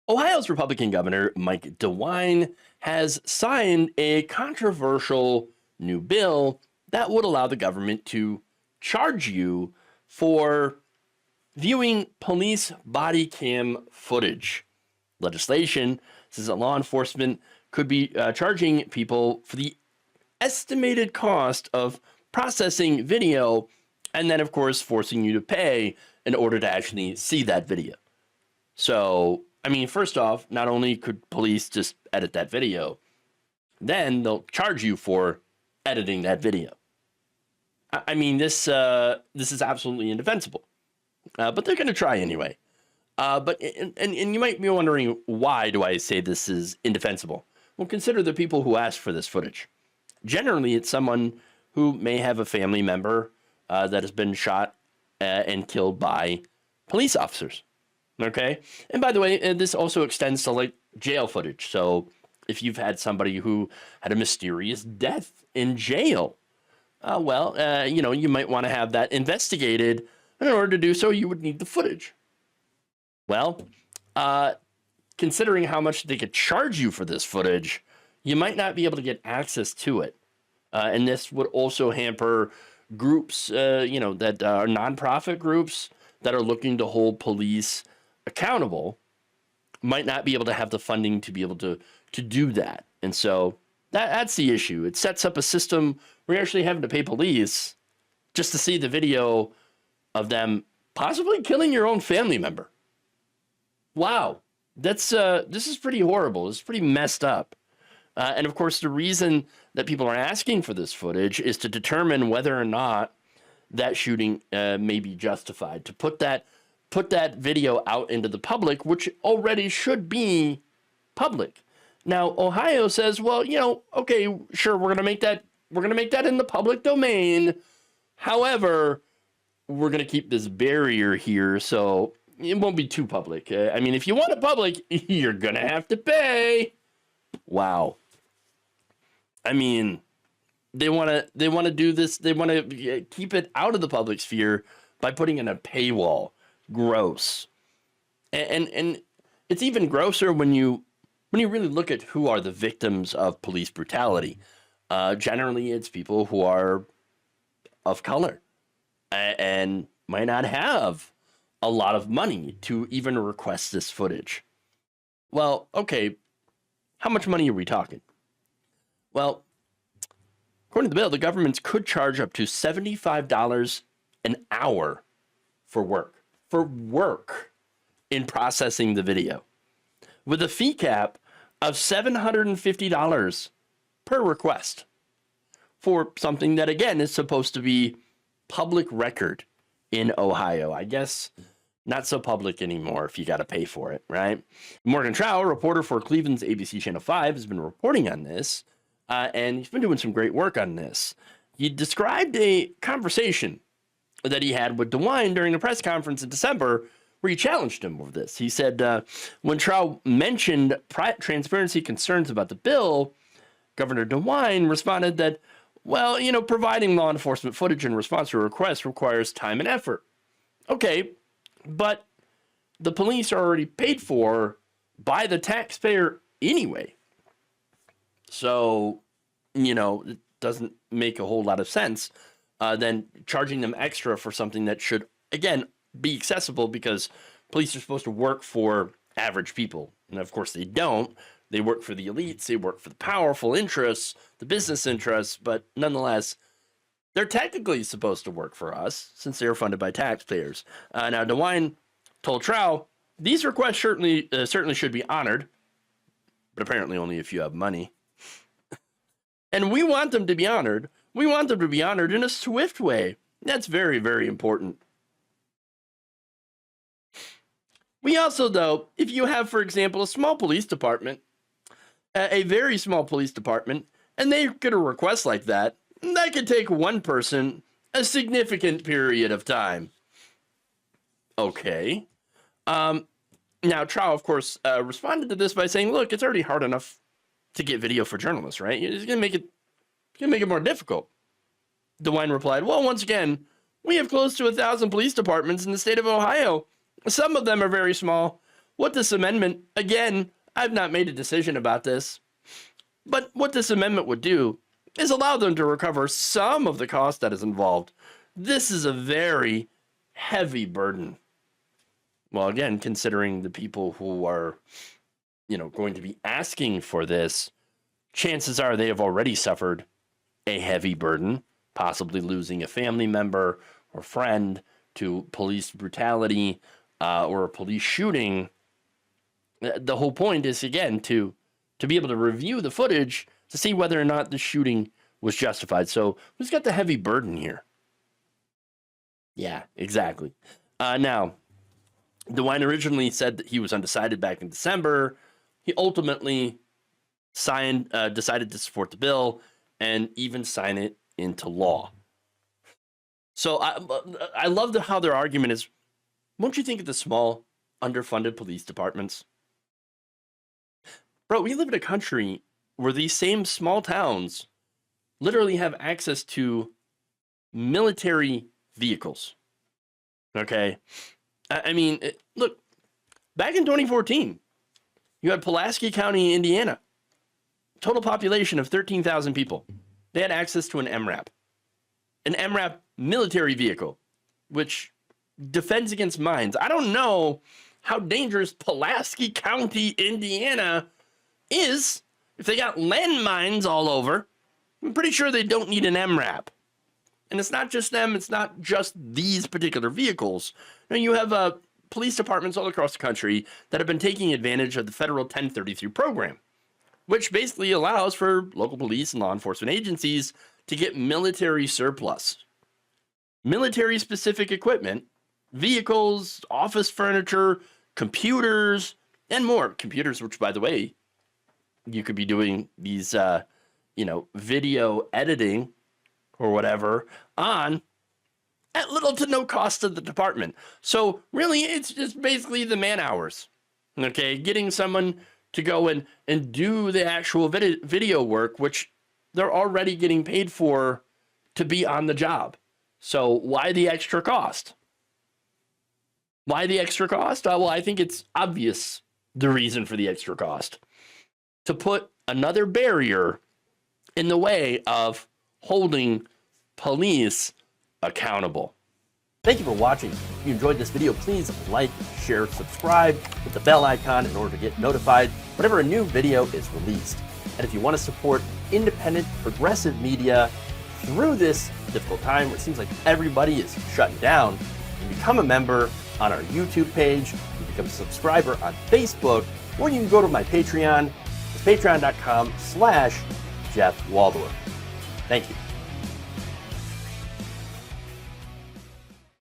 Ohio's Republican Governor Mike DeWine has signed a controversial new bill that would allow the government to charge you for viewing police body cam footage. Legislation says that law enforcement could be charging people for the estimated cost of processing video and then, of course, forcing you to pay in order to actually see that video. So, I mean, first off, not only could police just edit that video, then they'll charge you for editing that video. I mean, this is absolutely indefensible, but they're going to try anyway. But you might be wondering, why do I say this is indefensible? Well, consider the people who asked for this footage. Generally, it's someone who may have a family member that has been shot and killed by police officers. Okay. And by the way, this also extends to like jail footage. So if you've had somebody who had a mysterious death in jail, you might want to have that investigated. And in order to do so, you would need the footage. Well, considering how much they could charge you for this footage, you might not be able to get access to it. And this would also hamper groups, that are nonprofit groups that are looking to hold police accountable, might not be able to have the funding to be able to do that. And so that's the issue. It sets up a system where you're actually having to pay police just to see the video of them possibly killing your own family member. Wow. This is pretty horrible. It's pretty messed up. And of course, the reason that people are asking for this footage is to determine whether or not that shooting may be justified, to put that video out into the public, which already should be public. Now, Ohio says, well, okay, sure, we're going to make that in the public domain. However, we're going to keep this barrier here, so it won't be too public. I mean, if you want it public, you're going to have to pay. Wow. I mean, they want to do this. They want to keep it out of the public sphere by putting in a paywall. Gross. And it's even grosser when you really look at who are the victims of police brutality. Generally, it's people who are of color and might not have a lot of money to even request this footage. Well, okay, how much money are we talking? Well, according to the bill, the government could charge up to $75 an hour for work in processing the video, with a fee cap of $750 per request for something that, again, is supposed to be public record in Ohio. I guess not so public anymore if you got to pay for it, right? Morgan Trow, a reporter for Cleveland's ABC Channel 5, has been reporting on this, and he's been doing some great work on this. He described a conversation that he had with DeWine during a press conference in December where he challenged him over this. He said when Trow mentioned transparency concerns about the bill, Governor DeWine responded that, well, providing law enforcement footage in response to a request requires time and effort. Okay, but the police are already paid for by the taxpayer anyway. So, it doesn't make a whole lot of sense than charging them extra for something that should, again, be accessible, because police are supposed to work for average people. And of course they don't. They work for the elites. They work for the powerful interests, the business interests. But nonetheless, they're technically supposed to work for us since they're funded by taxpayers. Now, DeWine told Trow, these requests certainly should be honored, but apparently only if you have money. And we want them to be honored. We want them to be honored in a swift way. That's very, very important. We also, though, if you have, for example, a small police department, a very small police department, and they get a request like that could take one person a significant period of time. Okay. Now, Trow, of course, responded to this by saying, look, it's already hard enough to get video for journalists, right? It's going to make it more difficult. DeWine replied, well, once again, we have close to 1,000 police departments in the state of Ohio. Some of them are very small, what this amendment, again, I've not made a decision about this, but what this amendment would do is allow them to recover some of the cost that is involved. This is a very heavy burden. Well, again, considering the people who are, going to be asking for this, chances are they have already suffered a heavy burden, possibly losing a family member or friend to police brutality or a police shooting. The whole point is, again, to be able to review the footage to see whether or not the shooting was justified. So who's got the heavy burden here? Yeah, exactly. Now, DeWine originally said that he was undecided back in December. He ultimately decided to support the bill and even sign it into law. So I love how their argument is, won't you think of the small, underfunded police departments? Bro, we live in a country where these same small towns literally have access to military vehicles. Okay? I mean, look, back in 2014, you had Pulaski County, Indiana, total population of 13,000 people. They had access to an MRAP military vehicle, which defends against mines. I don't know how dangerous Pulaski County, Indiana is if they got landmines all over. I'm pretty sure they don't need an MRAP. And it's not just them. It's not just these particular vehicles. You have police departments all across the country that have been taking advantage of the federal 1033 program, which basically allows for local police and law enforcement agencies to get military surplus, military-specific equipment, vehicles, office furniture, computers, and more. Computers, which, by the way, you could be doing these, video editing or whatever on at little to no cost to the department. So really, it's just basically the man hours, okay? Getting someone to go and do the actual video work, which they're already getting paid for to be on the job. So why the extra cost? Why the extra cost? Well, I think it's obvious the reason for the extra cost. To put another barrier in the way of holding police accountable. Thank you for watching. If you enjoyed this video, please like, share, subscribe, hit the bell icon in order to get notified whenever a new video is released. And if you want to support independent, progressive media through this difficult time where it seems like everybody is shutting down, you can become a member on our YouTube page, you can become a subscriber on Facebook, or you can go to my Patreon. It's patreon.com/Jeff Waldorf. Thank you.